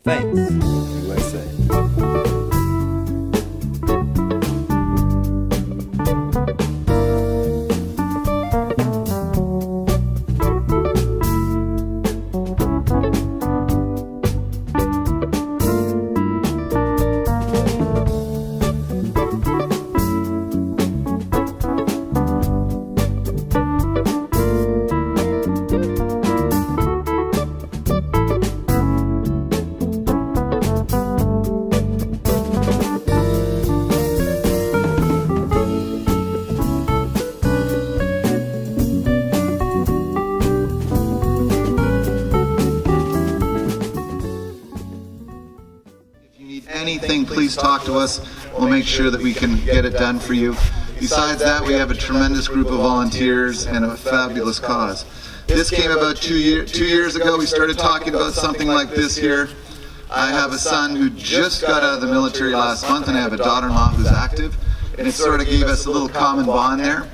Thanks, USA. Anything, please talk to us. We'll make sure that we can get it done for you. Besides that, we have a tremendous group of volunteers and a fabulous cause. This came about 2 years ago. We started talking about something like this here. I have a son who just got out of the military last month, and I have a daughter-in-law who's active, and it sort of gave us a little common bond there.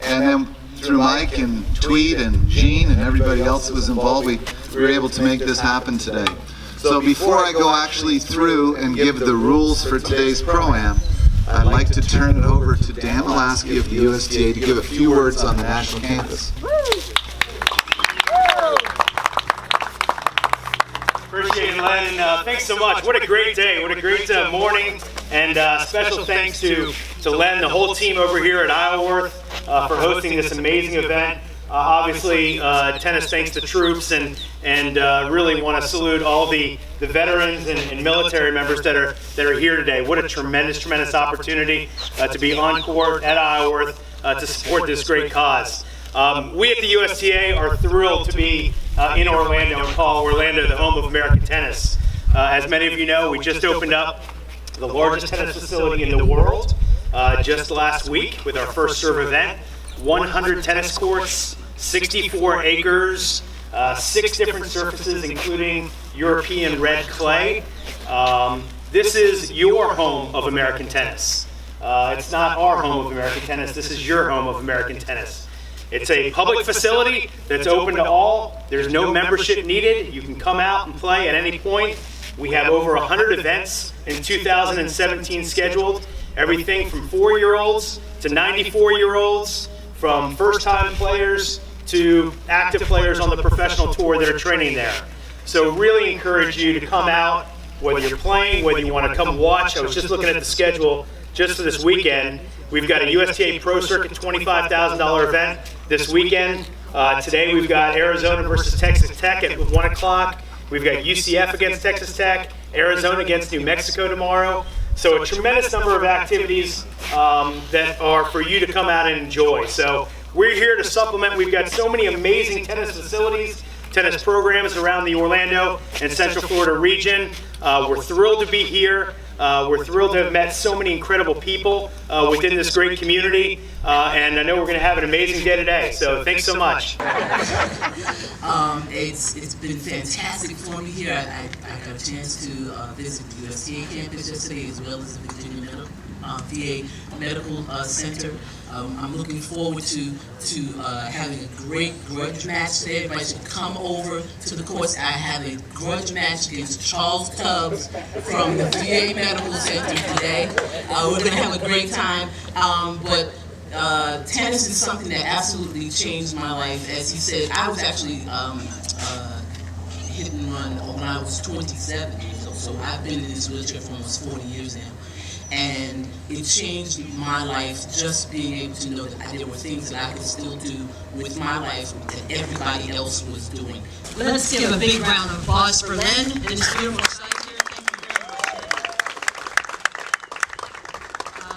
And then through Mike and Tweed and Gene and everybody else that was involved, we were able to make this happen today. So before I go actually through and give the rules for today's Pro-Am, I'd like to turn it over to Dan Malasky of the USTA to give a few words on the national campus. Appreciate it, Len, and thanks so much. What a great day, what a great morning, and special thanks to Len, the whole team over here at ISLEWORTH for hosting this amazing event. Obviously, tennis thanks to troops, and really want to salute all the veterans and military members that are here today. What a tremendous opportunity to be on court at ISLEWORTH to support this great cause. We at the USTA are thrilled to be in Orlando and call Orlando the home of American tennis. As many of you know, we just opened up the largest tennis facility in the world just last week with our first serve event. 100 tennis courts, 64 acres, 6 different surfaces, including European red clay. This is your home of American tennis. It's not our home of American tennis. This is your home of American tennis. It's a public facility that's open to all. There's no membership needed. You can come out and play at any point. We have over 100 events in 2017 scheduled. Everything from 4-year-olds to 94-year-olds, from first-time players to active players on the professional tour that are training there. So really encourage you to come out, whether you're playing, whether you want to come watch. I was just looking at the schedule just for this weekend. We've got a USTA Pro Circuit $25,000 event this weekend. Today we've got Arizona versus Texas Tech at 1 o'clock. We've got UCF against Texas Tech, Arizona against New Mexico tomorrow. So a tremendous number of activities that are for you to come out and enjoy. So we're here to supplement. We've got so many amazing tennis facilities, tennis programs around the Orlando and Central Florida region. We're thrilled to be here. We're thrilled to have met so many incredible people within this great community, and I know we're going to have an amazing day today, so thanks so much. It's been fantastic for me here. I got a chance to visit the USTA campus yesterday, as well as the Virginia VA Medical Center. I'm looking forward to having a great grudge match there. Everybody should come over to the courts. I have a grudge match against Charles Tubbs from the VA Medical Center today. We're going to have a great time. But tennis is something that absolutely changed my life. As he said, I was actually hit and run when I was 27 years old. So I've been in this wheelchair for almost 40 years now. And it changed my life, just being able to know that there were things that I could still do with my life that everybody else was doing. Let's give a big round of applause for Len and his beautiful site here. Thank you very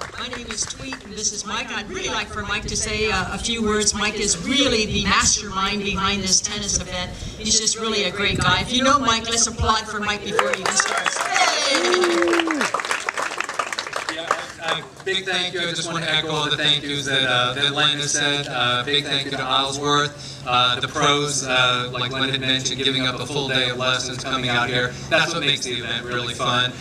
much. My name is Tweet, and this is Mike. I'd really like for Mike to say a few words. Mike is really the mastermind behind this tennis event. He's just really a great guy. If you know Mike, let's applaud for Mike before he even starts. Hey! Big thank you. I just want to echo all the thank yous that Len has said. Big thank you to ISLEWORTH, the pros, like Len had mentioned, giving up a full day of lessons, coming out here. That's what makes the event really fun.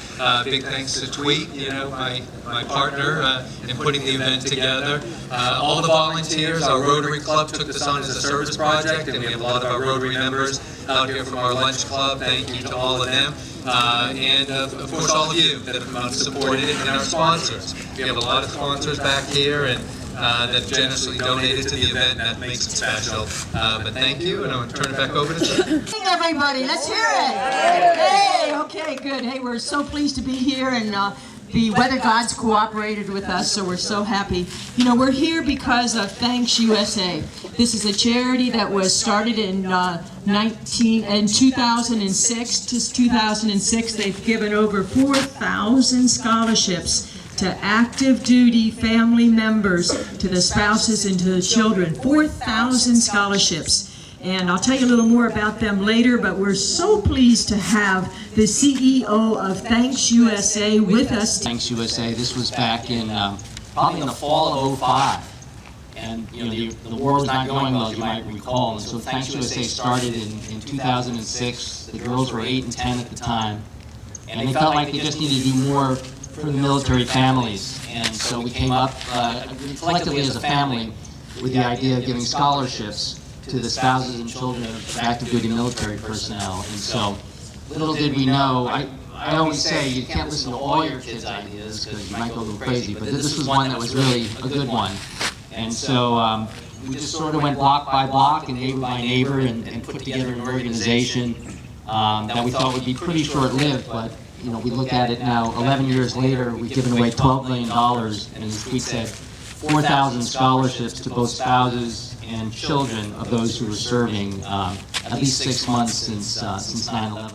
Big thanks to Tweet, my partner, in putting the event together. All the volunteers, our Rotary Club took this on as a service project, and we have a lot of our Rotary members out here from our lunch club. Thank you to all of them. And of course all of you that have supported it, and our sponsors. We have a lot of sponsors back here and that generously donated to the event, and that makes it special. But thank you, and I'm going to turn it back over to Tim. Everybody, let's hear it. Hey, okay, good. Hey, we're so pleased to be here, and the weather gods cooperated with us, so we're so happy. You know, we're here because of Thanks USA. This is a charity that was started in 2006. Just 2006, they've given over 4,000 scholarships to active duty family members, to the spouses and to the children. 4,000 scholarships. And I'll tell you a little more about them later, but we're so pleased to have the CEO of Thanks USA with us. Thanks USA, this was back in, probably in the fall of '05. And, you know, the war was not going well, as you might recall. And so Thanks USA started in 2006. The girls were 8 and 10 at the time. And they felt like they just needed to do more for the military families. And so we came up collectively as a family with the idea of giving scholarships to the spouses and children of active duty military personnel. And so little did we know, I always say you can't listen to all your kids' ideas because you might go a little crazy, but this was one that was really a good one. And so we just sort of went block by block and neighbor by neighbor and put together an organization that we thought would be pretty short-lived, but you know, we look at it now, 11 years later, we've given away $12 million, and as Pete said, 4,000 scholarships to both spouses and children of those who were serving at least 6 months since 9/11.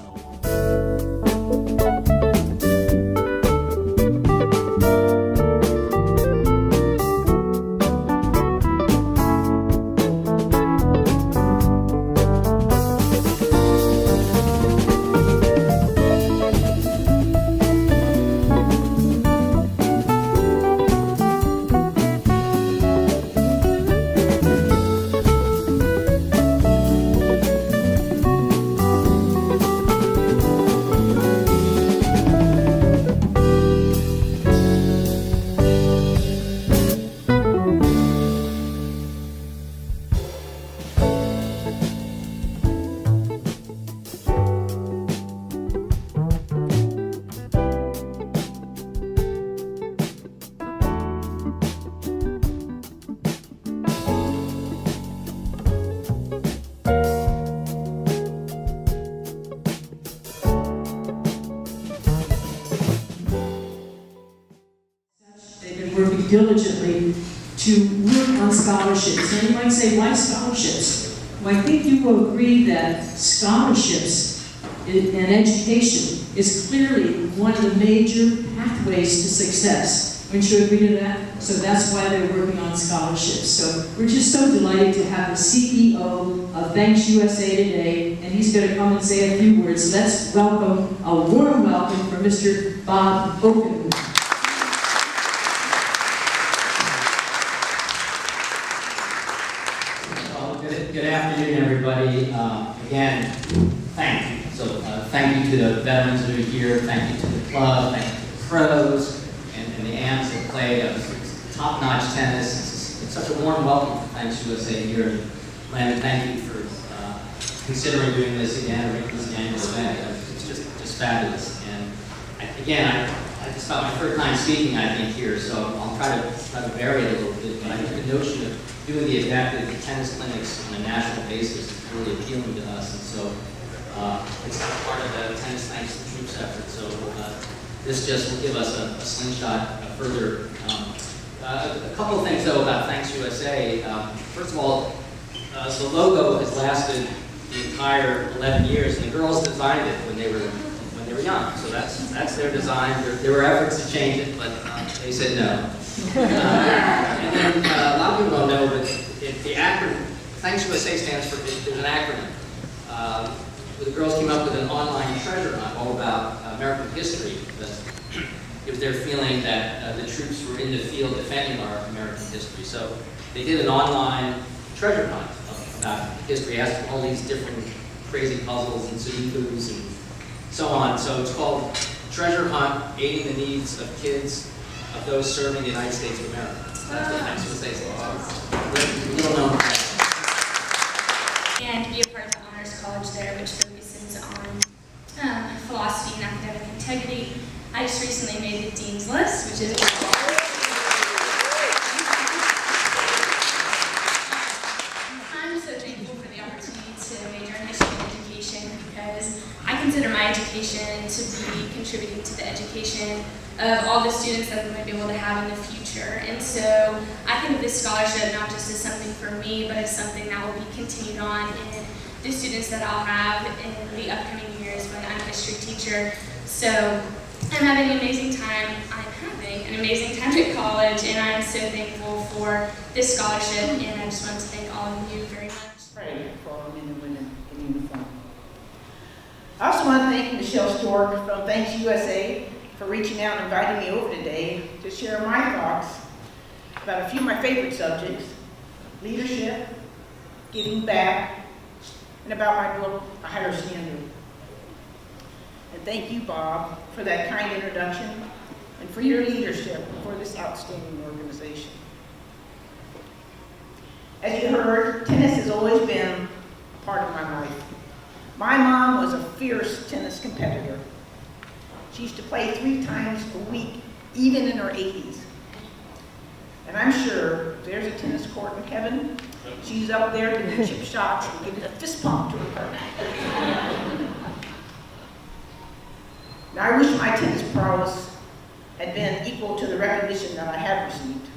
Working diligently to work on scholarships. And you might say, why scholarships? Well, I think you will agree that scholarships and education is clearly one of the major pathways to success. Wouldn't you agree to that? So that's why they're working on scholarships. So we're just so delighted to have the CEO of Thanks USA today, and he's going to come and say a few words. Let's welcome, a warm welcome for Mr. Bob Oaken. Good afternoon, everybody. Again, thank you. So thank you to the veterans that are here. Thank you to the club. Thank you to the pros and the AMs that played. Top-notch tennis. It's such a warm welcome for Thanks USA here. Landon, thank you for considering doing this again, or making this an annual event. It's just fabulous. And again, I just thought my first time speaking, I think, here, so I'll try to vary it a little bit. But I think the notion of doing the adaptive tennis clinics on a national basis is really appealing to us, and so it's part of the Tennis Thanks the Troops effort. So this just will give us a slingshot further. A couple of things though about Thanks USA. First of all, the logo has lasted the entire 11 years, and the girls designed it when they were young. So that's their design. There were efforts to change it, but they said no. And then a lot of people don't know, but the acronym, Thanks USA stands for, there's an acronym. The girls came up with an online treasure hunt all about American history. It was their feeling that the troops were in the field defending our American history. So they did an online treasure hunt about history, asking all these different crazy puzzles and sudokus and so on. So it's called Treasure Hunt, Aiding the Needs of Kids of Those Serving the United States of America. That's what Thanks USA stands for. Little known fact. and to be a part of the Honors College there, which focuses on philosophy and academic integrity. I just recently made the Dean's List, which is I'm so thankful for the opportunity to major in history and education because I consider my education to be contributing to the education of all the students that we might be able to have in the future. And so I think of this scholarship not just as something for me, but as something that will be continued on in the students that I'll have in the upcoming years when I'm a history teacher. So I'm having an amazing time. At college, and I'm so thankful for this scholarship, and I just want to thank all of you very much. Pray for all men and women in uniform. I also want to thank Michelle Stork from Thanks USA for reaching out and inviting me over today to share my thoughts about a few of my favorite subjects: leadership, giving back, and about my book, A Higher Standard. And thank you, Bob, for that kind introduction and for your leadership for this outstanding organization. As you heard, tennis has always been a part of my life. My mom was a fierce tennis competitor. She used to play 3 times a week, even in her 80s. And I'm sure if there's a tennis court in heaven, she's up there doing chip shots and giving a fist pump to her partner. Now, I wish my tennis prowess had been equal to the recognition that I have received.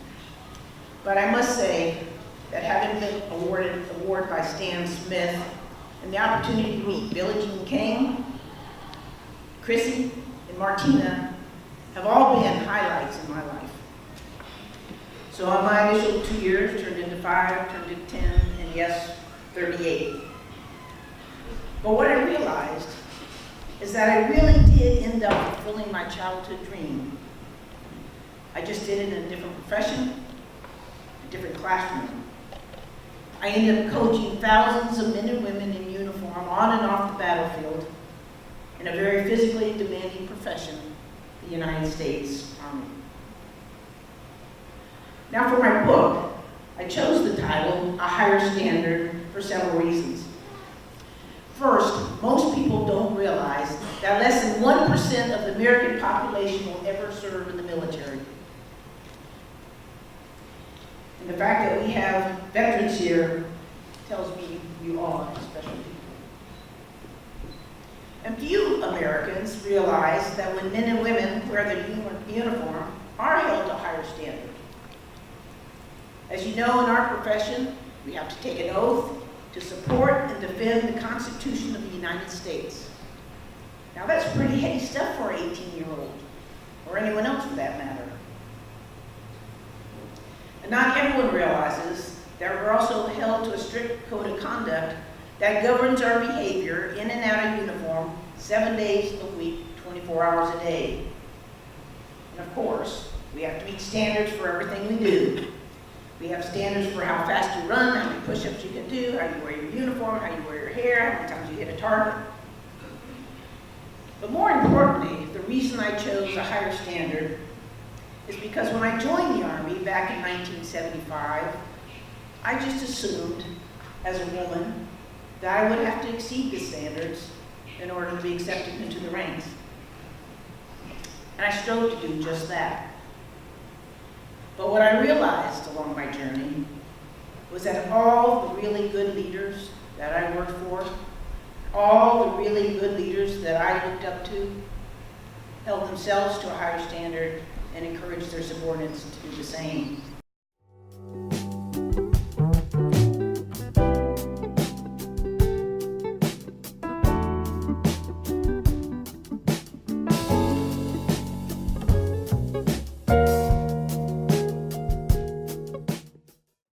But I must say that having been awarded an award by Stan Smith and the opportunity to meet Billie Jean King, Chrissy, and Martina have all been highlights in my life. So on my initial 2 years, turned into 5, turned into 10, and yes, 38. But what I realized is that I really did end up fulfilling my childhood dream. I just did it in a different profession, a different classroom. I ended up coaching thousands of men and women in uniform on and off the battlefield in a very physically demanding profession, the United States Army. Now for my book, I chose the title, A Higher Standard, for several reasons. First, most people don't realize that less than 1% of the American population will ever serve in the military. And the fact that we have veterans here tells me you are special people. And few Americans realize that when men and women wear the uniform are held to a higher standard. As you know, in our profession, we have to take an oath to support and defend the Constitution of the United States. Now that's pretty heady stuff for an 18-year-old, or anyone else for that matter. And not everyone realizes that we're also held to a strict code of conduct that governs our behavior in and out of uniform 7 days a week, 24 hours a day. And of course, we have to meet standards for everything we do. We have standards for how fast you run, how many push-ups you can do, how you wear your uniform, how you wear your hair, how many times you hit a target. But more importantly, the reason I chose a higher standard is because when I joined the Army back in 1975, I just assumed, as a woman, that I would have to exceed the standards in order to be accepted into the ranks. And I strove to do just that. But what I realized along my journey was that all the really good leaders that I worked for, all the really good leaders that I looked up to, held themselves to a higher standard and encouraged their subordinates to do the same.